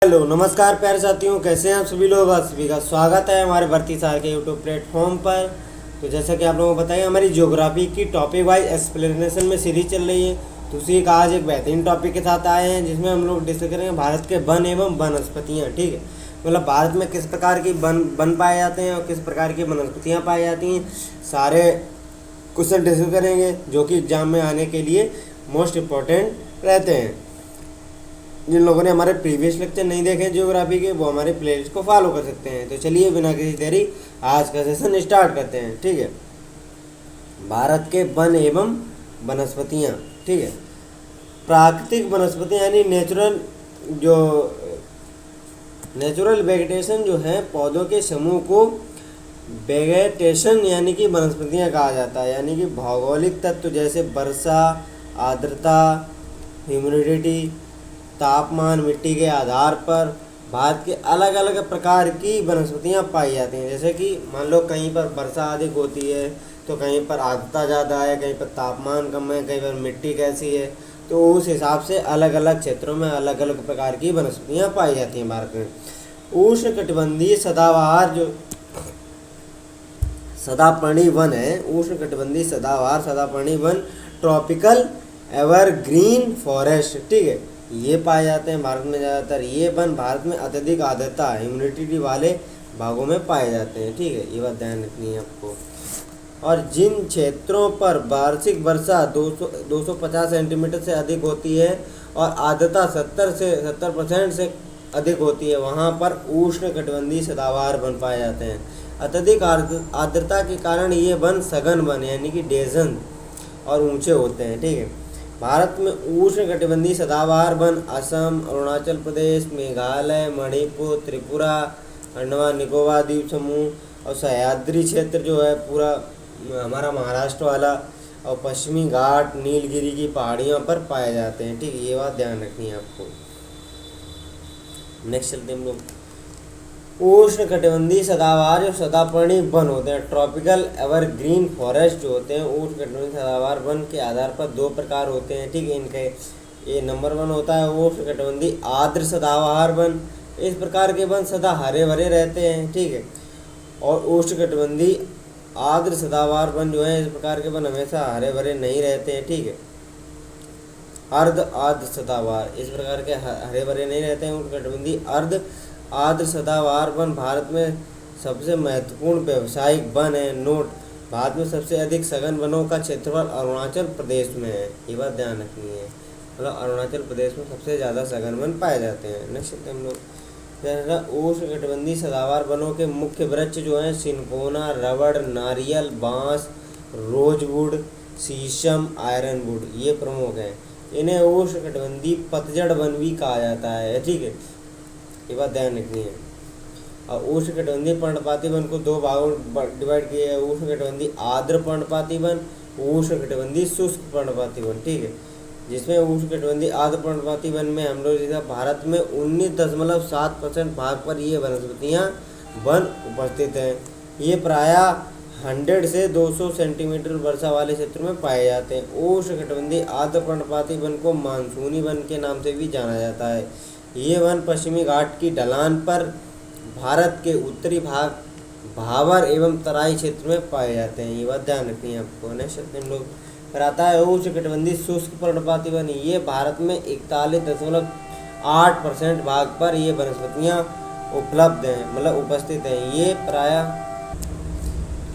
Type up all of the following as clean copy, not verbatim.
Hello नमस्कार प्यारे साथियों, कैसे हैं आप सभी लोग। आप सभी का स्वागत है हमारे भर्ती सार के यूट्यूब प्लेटफॉर्म पर। तो जैसा कि आप लोगों को बताइए, हमारी ज्योग्राफी की टॉपिक वाइज एक्सप्लेनेशन में सीरीज चल रही है। तो उसी एक आज एक बेहतरीन टॉपिक के साथ आए हैं, जिसमें हम लोग डिस्कस करेंगे भारत के वन एवं वनस्पतियाँ। ठीक है, मतलब भारत में किस प्रकार की वन पाए जाते हैं और किस प्रकार की वनस्पतियाँ पाई जाती हैं, सारे क्वेश्चन डिस्कस करेंगे जो कि एग्जाम में आने के लिए मोस्ट इम्पोर्टेंट रहते हैं। जिन लोगों ने हमारे प्रीवियस लेक्चर नहीं देखे ज्योग्राफी के, वो हमारे प्लेलिस्ट को फॉलो कर सकते हैं। तो चलिए बिना किसी देरी आज का सेशन स्टार्ट करते हैं। ठीक है, भारत के वन एवं वनस्पतियाँ। ठीक है, प्राकृतिक वनस्पतियाँ यानी नेचुरल वेजिटेशन जो है, पौधों के समूह को वेजिटेशन यानी कि वनस्पतियाँ कहा जाता है। यानी कि भौगोलिक तत्व जैसे वर्षा, आर्द्रता, ह्यूमिडिटी, तापमान, मिट्टी के आधार पर भारत के अलग अलग प्रकार की वनस्पतियाँ पाई जाती हैं। जैसे कि मान लो कहीं पर वर्षा अधिक होती है, तो कहीं पर आर्द्रता ज़्यादा है, कहीं पर तापमान कम है, कहीं पर मिट्टी कैसी है। तो उस हिसाब से अलग अलग क्षेत्रों में अलग अलग प्रकार की वनस्पतियाँ पाई जाती हैं भारत में। उष्णकटिबंधीय सदाबहार जो सदापर्णी वन है, उष्णकटिबंधीय सदापर्णी वन, ट्रॉपिकल एवरग्रीन फॉरेस्ट, ठीक है, ये पाए जाते हैं भारत में ज़्यादातर। ये वन भारत में अत्यधिक आर्द्रता ह्यूमिडिटी वाले भागों में पाए जाते हैं। ठीक है, ये बात ध्यान रखनी है आपको। और जिन क्षेत्रों पर वार्षिक वर्षा 250 सेंटीमीटर से अधिक होती है और आर्द्रता 70% से अधिक होती है, वहाँ पर उष्णकटिबंधीय सदाबहार वन पाए जाते हैं। अत्यधिक आर्द्रता के कारण ये वन सघन वन यानी कि डेजन और ऊंचे होते हैं। ठीक है, भारत में उष्णकटिबंधीय सदाबहार वन असम, अरुणाचल प्रदेश, मेघालय, मणिपुर, त्रिपुरा, अंडमान निकोबार द्वीप समूह और सह्याद्री क्षेत्र जो है पूरा हमारा महाराष्ट्र वाला, और पश्चिमी घाट, नीलगिरी की पहाड़ियों पर पाए जाते हैं। ठीक है, ये बात ध्यान रखनी है आपको। नेक्स्ट चलते हैं हम लोग। उष्णकटिबंधीय सदाबहार जो सदापर्णी वन होते हैं, ट्रॉपिकल एवरग्रीन फॉरेस्ट जो होते हैं, उष्णकटिबंधीय सदाबहार वन के आधार पर दो प्रकार होते हैं। ठीक है, इनके ये नंबर 1 होता है उष्णकटिबंधीय आर्द्र सदाबहार वन। इस प्रकार के वन सदा हरे भरे रहते हैं। ठीक है, और उष्णकटिबंधीय आर्द्र सदाबहार वन जो है, इस प्रकार के वन हमेशा हरे भरे नहीं रहते हैं। ठीक है, आर्द्र सदाबहार इस प्रकार के हरे भरे नहीं रहते हैं। उष्णकटिबंधीय आर्द्र सदाबहार वन भारत में सबसे महत्वपूर्ण व्यावसायिक वन है। नोट, भारत में सबसे अधिक सघन वनों का क्षेत्रफल अरुणाचल प्रदेश में है। ये बात ध्यान रखनी है, मतलब अरुणाचल प्रदेश में सबसे ज़्यादा सघन वन पाए जाते हैं। नेक्स्ट हम लोग उष्णकटिबंधीय सदाबहार वनों के मुख्य वृक्ष जो हैं, सिनकोना, रबड़, नारियल, बांस, रोजवुड, शीशम, आयरनवुड, ये प्रमुख हैं। इन्हें उष्णकटिबंधीय पतझड़ वन भी कहा जाता है। ठीक है, ये बात ध्यान रखनी है। और उष्णकटिबंधीय पर्णपाती वन को दो भागों में डिवाइड किया है, उष्णकटिबंधीय आर्द्र पर्णपाती वन, उष्णकटिबंधीय शुष्क पर्णपाती वन। ठीक है, जिसमें उष्णकटिबंधीय आर्द्र पर्णपाती वन में हम लोग जैसा भारत में 19.7% भाग पर ये वनस्पतियाँ वन उपस्थित हैं। ये प्रायः 100 से 200 सेंटीमीटर वर्षा वाले क्षेत्र में पाए जाते हैं। उष्णकटिबंधीय आर्द्र पर्णपाती वन को मानसूनी वन के नाम से भी जाना जाता है। ये वन पश्चिमी घाट की ढलान पर भारत के उत्तरी भाग, भाबर एवं तराई क्षेत्र में पाए जाते हैं। ये बात ध्यान रखनी है आपको। नेक्स्ट हम लोग फिर आता है उष्णकटिबंधीय शुष्क पर्णपाती वन। ये भारत में 41.8% भाग पर ये वनस्पतियाँ उपलब्ध हैं, मतलब उपस्थित हैं। ये प्रायः,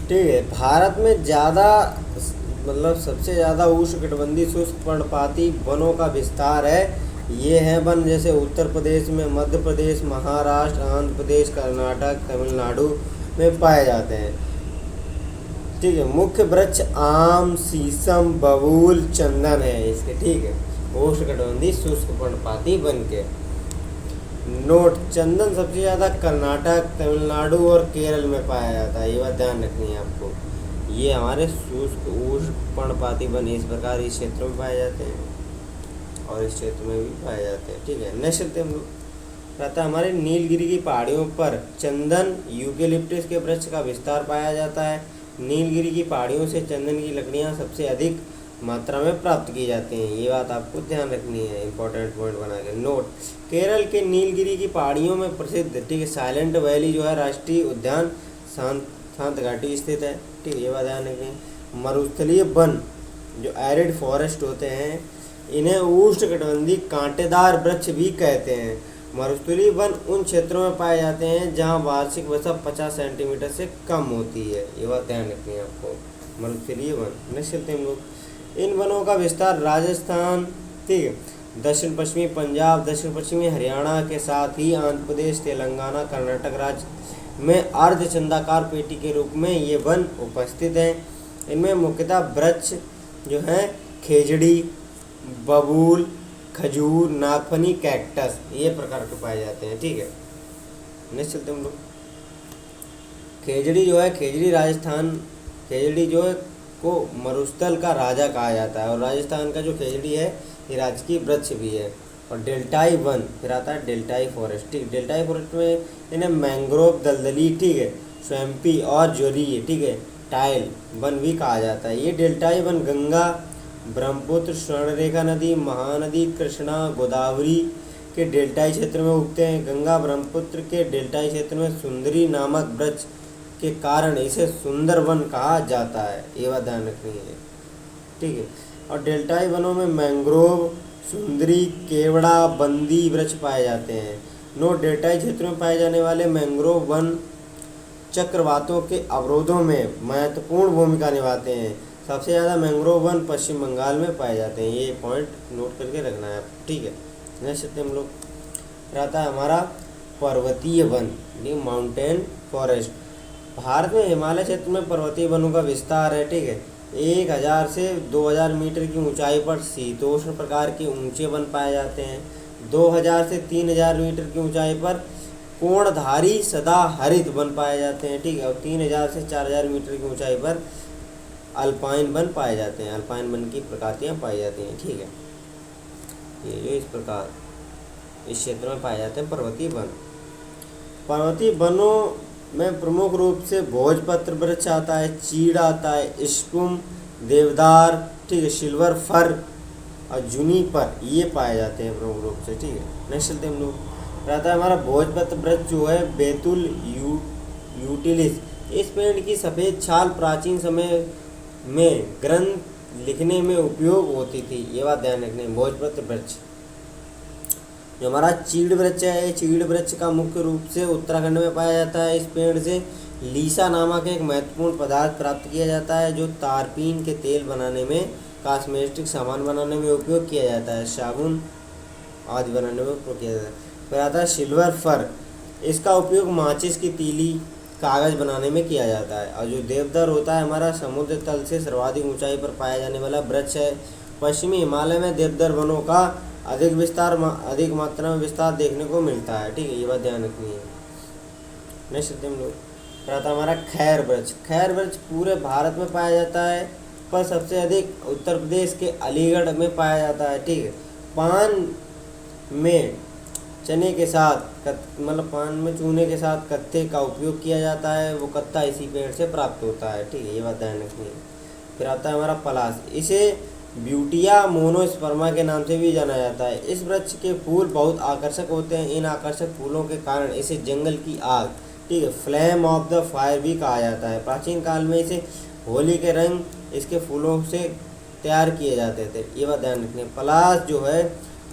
ठीक है, भारत में ज़्यादा, मतलब सबसे ज़्यादा उष्णकटिबंधीय शुष्क पर्णपाती वनों का विस्तार है। ये हैं वन जैसे उत्तर प्रदेश में, मध्य प्रदेश, महाराष्ट्र, आंध्र प्रदेश, कर्नाटक, तमिलनाडु में पाए जाते हैं। ठीक है, मुख्य वृक्ष आम, शीशम, बबूल, चंदन है इसके। ठीक है, उष्णकटिबंधीय शुष्क पर्णपाती वन के। नोट, चंदन सबसे ज़्यादा कर्नाटक, तमिलनाडु और केरल में पाया जाता है। ये बात ध्यान रखनी है आपको। ये हमारे शुष्क उष्ण पर्णपाती वन इस प्रकार इस क्षेत्रों में पाए जाते हैं और इस क्षेत्र में भी पाए जाते हैं। ठीक है, नेक्स्ट चलते हम लोग। रहता है हमारे नीलगिरी की पहाड़ियों पर चंदन, यूकेलिप्टस के वृक्ष का विस्तार पाया जाता है। नीलगिरी की पहाड़ियों से चंदन की लकड़ियाँ सबसे अधिक मात्रा में प्राप्त की जाते हैं। ये बात आपको ध्यान रखनी है, इंपॉर्टेंट पॉइंट बना के नोट। केरल के नीलगिरी की पहाड़ियों में प्रसिद्ध, ठीक है, साइलेंट वैली जो है राष्ट्रीय उद्यान शांत शांत घाटी स्थित है, ठीक है, ये बात ध्यान रखें। मरुस्थलीय वन जो एरिड फॉरेस्ट होते हैं, इन्हें उष्णकटिबंधीय कांटेदार वृक्ष भी कहते हैं। मरुस्थलीय वन उन क्षेत्रों में पाए जाते हैं जहां वार्षिक वर्षा 50 सेंटीमीटर से कम होती है। ये बात ध्यान रखनी है आपको, मरुस्थलीय वन। नेक्स्ट चलते हैं हम लोग। इन वनों का विस्तार राजस्थान, ठीक है, दक्षिण पश्चिमी पंजाब, दक्षिण पश्चिमी हरियाणा के साथ ही आंध्र प्रदेश, तेलंगाना, कर्नाटक राज्य में अर्धचंदाकार पेटी के रूप में ये वन उपस्थित हैं। इनमें मुख्यतः वृक्ष जो हैं खेजड़ी, बबूल, खजूर, नागफनी, कैक्टस ये प्रकार के पाए जाते हैं, ठीक है। नेक्स्ट चलते हम लोग। खेजड़ी जो है, खेजड़ी राजस्थान, खेजड़ी जो है को मरुस्थल का राजा कहा जाता है, और राजस्थान का जो खेजड़ी है ये राजकीय वृक्ष भी है। और डेल्टाई वन फिर आता है डेल्टाई फॉरेस्ट, ठीक है। डेल्टाई फॉरेस्ट में इन्हें मैंग्रोव, दलदली, ठीक है, स्वैम्पी और जोरी, ठीक है, टाइल वन भी कहा जाता है। ये डेल्टाई वन गंगा, ब्रह्मपुत्र, स्वर्णरेखा नदी, महानदी, कृष्णा, गोदावरी के डेल्टाई क्षेत्र में उगते हैं। गंगा ब्रह्मपुत्र के डेल्टाई क्षेत्र में सुंदरी नामक वृक्ष के कारण इसे सुंदर वन कहा जाता है। ये बात ध्यान रखनी है, ठीक है। और डेल्टाई वनों में मैंग्रोव, सुंदरी, केवड़ा, बंदी वृक्ष पाए जाते हैं। नोट, डेल्टाई क्षेत्र में पाए जाने वाले मैंग्रोव वन चक्रवातों के अवरोधों में महत्वपूर्ण भूमिका निभाते हैं। सबसे ज़्यादा मैंग्रोव वन पश्चिम बंगाल में पाए जाते हैं। ये पॉइंट नोट करके रखना है, ठीक है। नेक्स्ट हम लोग रहता है हमारा पर्वतीय वन, माउंटेन फॉरेस्ट। भारत में हिमालय क्षेत्र में पर्वतीय वनों का विस्तार है, ठीक है। 1000 से 2000 मीटर की ऊंचाई पर शीतोष्ण प्रकार के ऊंचे वन पाए जाते हैं। 2000 से 3000 मीटर की ऊंचाई पर कोणधारी सदा हरित वन पाए जाते हैं, ठीक है। और 3000 से 4000 मीटर की ऊंचाई पर अल्पाइन वन पाए जाते हैं। अल्पाइन वन की प्रजातियाँ पाई जाती हैं, ठीक है। ये जो इस प्रकार इस क्षेत्र में पाए जाते हैं पर्वतीय वन। पर्वतीय वनों में प्रमुख रूप से भोजपत्र वृक्ष आता है, चीड़ आता है, स्पुम, देवदार, ठीक है, सिल्वर फर और जुनिपर ये पाए जाते हैं प्रमुख रूप से, ठीक है। नेक्स्ट चलते हम लोग। रहता है हमारा भोजपत्र वृक्ष जो है बेतुल यूटिलिस। इस पेड़ की सफ़ेद छाल प्राचीन समय में ग्रंथ लिखने में उपयोग होती थी। ये बात ध्यान रखने। भोजपत्र वृक्ष जो हमारा चीड़ वृक्ष है, चीड़ वृक्ष का मुख्य रूप से उत्तराखंड में पाया जाता है। इस पेड़ से लीसा नामक एक महत्वपूर्ण पदार्थ प्राप्त किया जाता है जो तारपीन के तेल बनाने में, कॉस्मेटिक सामान बनाने में उपयोग किया जाता है, साबुन आदि बनाने में उपयोग किया जाता है। फिर आता है सिल्वर फर। इसका उपयोग माचिस की तीली, कागज़ बनाने में किया जाता है। और जो देवदार होता है हमारा समुद्र तल से सर्वाधिक ऊंचाई पर पाया जाने वाला वृक्ष है। पश्चिमी हिमालय में देवदार वनों का अधिक मात्रा में विस्तार देखने को मिलता है, ठीक है। ये बात ध्यान रखनी है। नेक्स्ट हम लोग रहता हमारा खैर वृक्ष। खैर वृक्ष पूरे भारत में पाया जाता है, पर सबसे अधिक उत्तर प्रदेश के अलीगढ़ में पाया जाता है, ठीक है। पान में चने के साथ मतलब पान में चूने के साथ कत्थे का उपयोग किया जाता है। वो कत्था इसी पेड़ से प्राप्त होता है, ठीक है। ये बात ध्यान रखनी है। फिर आता है हमारा पलाश। इसे ब्यूटिया मोनोस्पर्मा के नाम से भी जाना जाता है। इस वृक्ष के फूल बहुत आकर्षक होते हैं। इन आकर्षक फूलों के कारण इसे जंगल की आग, ठीक है, फ्लेम ऑफ द फायर भी कहा जाता है। प्राचीन काल में इसे होली के रंग इसके फूलों से तैयार किए जाते थे। ये बात ध्यान रखनी है। पलाश जो है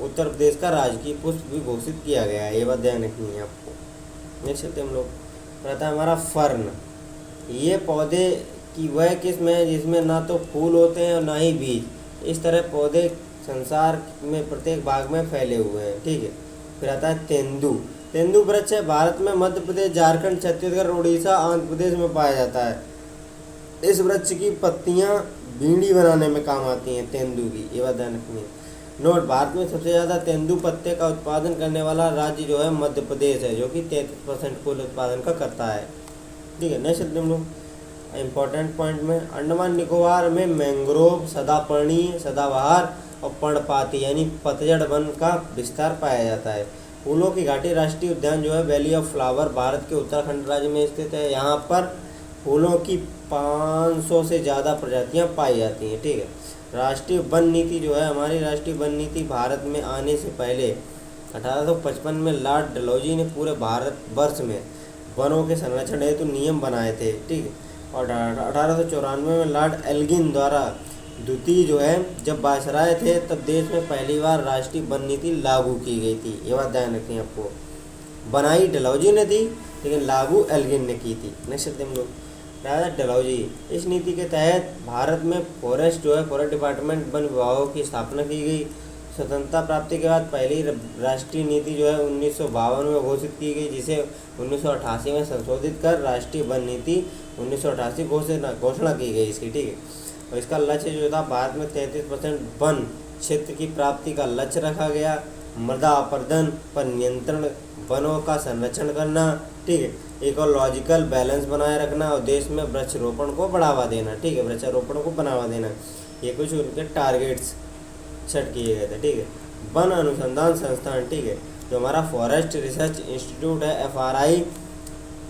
उत्तर प्रदेश का राजकीय पुष्प भी घोषित किया गया है। ये बात ध्यान रखनी है आपको। नेक्स्ट चलते हम लोग रहता है हमारा फर्न। ये पौधे की वह किस्म है जिसमें ना तो फूल होते हैं और ना ही बीज। इस तरह पौधे संसार में प्रत्येक भाग में फैले हुए हैं, ठीक है। फिर आता है तेंदू। तेंदू वृक्ष है भारत में मध्य प्रदेश, झारखंड, छत्तीसगढ़, उड़ीसा, आंध्र प्रदेश में पाया जाता है। इस वृक्ष की पत्तियां बीड़ी बनाने में काम आती हैं तेंदू की। ये बात ध्यान रखनी है। नोट, भारत में सबसे ज़्यादा तेंदू पत्ते का उत्पादन करने वाला राज्य जो है मध्य प्रदेश है, जो कि 33% कुल उत्पादन का करता है, ठीक है। नेक्स्ट हम लोग इम्पोर्टेंट पॉइंट में अंडमान निकोबार में मैंग्रोव, सदापर्णीय, सदाबहार और पर्णपाती यानी पतझड़ वन का विस्तार पाया जाता है। फूलों की घाटी राष्ट्रीय उद्यान जो है वैली ऑफ फ्लावर भारत के उत्तराखंड राज्य में स्थित है। यहाँ पर फूलों की 500 से ज़्यादा प्रजातियां पाई जाती हैं। ठीक है। राष्ट्रीय वन नीति जो है, हमारी राष्ट्रीय वन नीति भारत में आने से पहले 1855 में लॉर्ड डलहौजी ने पूरे भारत वर्ष में वनों के संरक्षण हेतु नियम बनाए थे। ठीक है। और 1894 में लॉर्ड एल्गिन द्वारा द्वितीय जो है जब वायसराय थे, तब देश में पहली बार राष्ट्रीय वन नीति लागू की गई थी। ये बात ध्यान रखें आपको। बनाई डलहौजी ने थी, लेकिन लागू एल्गिन ने की थी। नेक्स्ट हम लोग राजा डलहौजी। इस नीति के तहत भारत में फॉरेस्ट जो है, फॉरेस्ट डिपार्टमेंट वन विभागों की स्थापना की गई। स्वतंत्रता प्राप्ति के बाद पहली राष्ट्रीय नीति जो है 1952 में घोषित की गई, जिसे 1988 में संशोधित कर राष्ट्रीय वन नीति 1988 घोषणा की गई इसकी। ठीक है। और इसका लक्ष्य जो था, भारत में 33% वन क्षेत्र की प्राप्ति का लक्ष्य रखा गया। मृदा अपरदन पर नियंत्रण, वनों का संरक्षण करना। ठीक है। इकोलॉजिकल बैलेंस बनाए रखना और देश में वृक्षारोपण को बढ़ावा देना। ठीक है। वृक्षारोपण को बढ़ावा देना, ये कुछ उनके टारगेट्स सेट किए गए थे। ठीक है। वन अनुसंधान संस्थान, ठीक है, जो हमारा फॉरेस्ट रिसर्च इंस्टीट्यूट है FRI,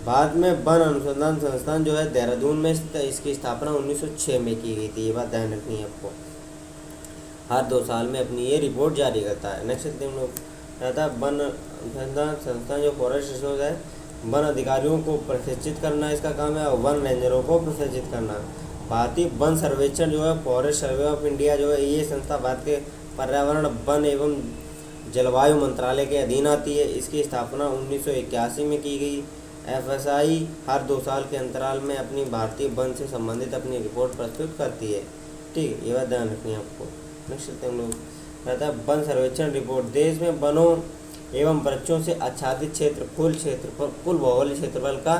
भारत में वन अनुसंधान संस्थान जो है देहरादून में स्थित है। इसकी स्थापना 1906 में की गई थी। ये बात ध्यान रखनी है आपको। हर 2 साल में अपनी ये रिपोर्ट जारी करता है। नेक्स्ट हम लोग रहता है वन अनुसंधान संस्थान जो फॉरेस्ट रिसोर्स है, वन अधिकारियों को प्रशिक्षित करना इसका काम है, और वन रेंजरों को प्रशिक्षित करना। भारतीय वन सर्वेक्षण जो है, फॉरेस्ट सर्वे ऑफ इंडिया जो है, ये संस्था भारत के पर्यावरण, वन एवं जलवायु मंत्रालय के अधीन आती है। इसकी स्थापना 1981 में की गई। FSI हर 2 साल के अंतराल में अपनी भारतीय वन से संबंधित अपनी रिपोर्ट प्रस्तुत करती है। ठीक है। ये बात ध्यान रखनी है आपको। नेक्स्ट हम लोग रहता है वन सर्वेक्षण रिपोर्ट। देश में वनों एवं वृक्षों से आच्छादित क्षेत्र कुल भौगोलिक क्षेत्रफल का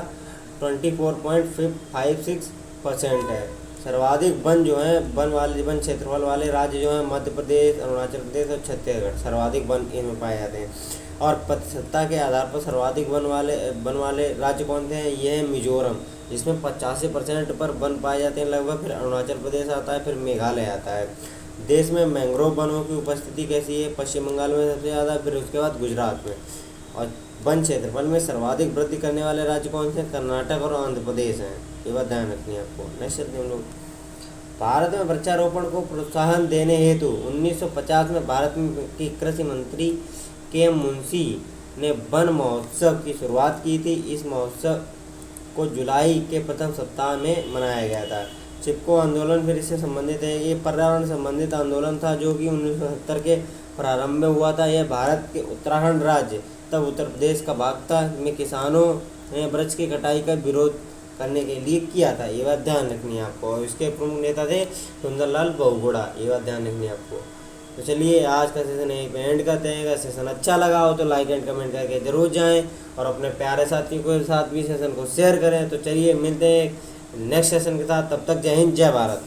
24.56% है। सर्वाधिक वन जो है, वन क्षेत्रफल वाले राज्य जो है मध्य प्रदेश, अरुणाचल प्रदेश और छत्तीसगढ़ सर्वाधिक वन इनमें पाए जाते हैं। और प्रतिशतता के आधार पर सर्वाधिक वन वाले राज्य कौन से हैं? ये है मिजोरम, जिसमें 85% पर वन पाए जाते हैं लगभग। फिर अरुणाचल प्रदेश आता है, फिर मेघालय आता है। देश में मैंग्रोव वनों की उपस्थिति कैसी है? पश्चिम बंगाल में सबसे ज़्यादा, फिर उसके बाद गुजरात में। और वन क्षेत्रफल में सर्वाधिक वृद्धि करने वाले राज्य कौन से? कर्नाटक और आंध्र प्रदेश हैं। ये बात ध्यान रखनी है आपको। नेक्स्ट हम लोग भारत में वृक्षारोपण को प्रोत्साहन देने हेतु 1950 में भारत की कृषि मंत्री KM मुंशी ने वन महोत्सव की शुरुआत की थी। इस महोत्सव को जुलाई के प्रथम सप्ताह में मनाया गया था। चिपको आंदोलन फिर इससे संबंधित है। ये पर्यावरण संबंधित आंदोलन था जो कि 1970 के प्रारंभ में हुआ था। यह भारत के उत्तराखंड राज्य, तब उत्तर प्रदेश का भाग था, में किसानों ने वृक्ष की कटाई का विरोध करने के लिए किया था। ये बात ध्यान रखनी है आपको। और इसके प्रमुख नेता थे सुंदरलाल बहुगुणा। ये बात ध्यान रखनी है आपको। तो चलिए आज का सेशन यहीं पे एंड करते हैं। अगर सेशन अच्छा लगा हो तो लाइक एंड कमेंट करके जरूर जाएं, और अपने प्यारे साथियों के साथ भी सेशन को शेयर करें। तो चलिए मिलते हैं नेक्स्ट सेशन के साथ। तब तक जय हिंद, जय भारत।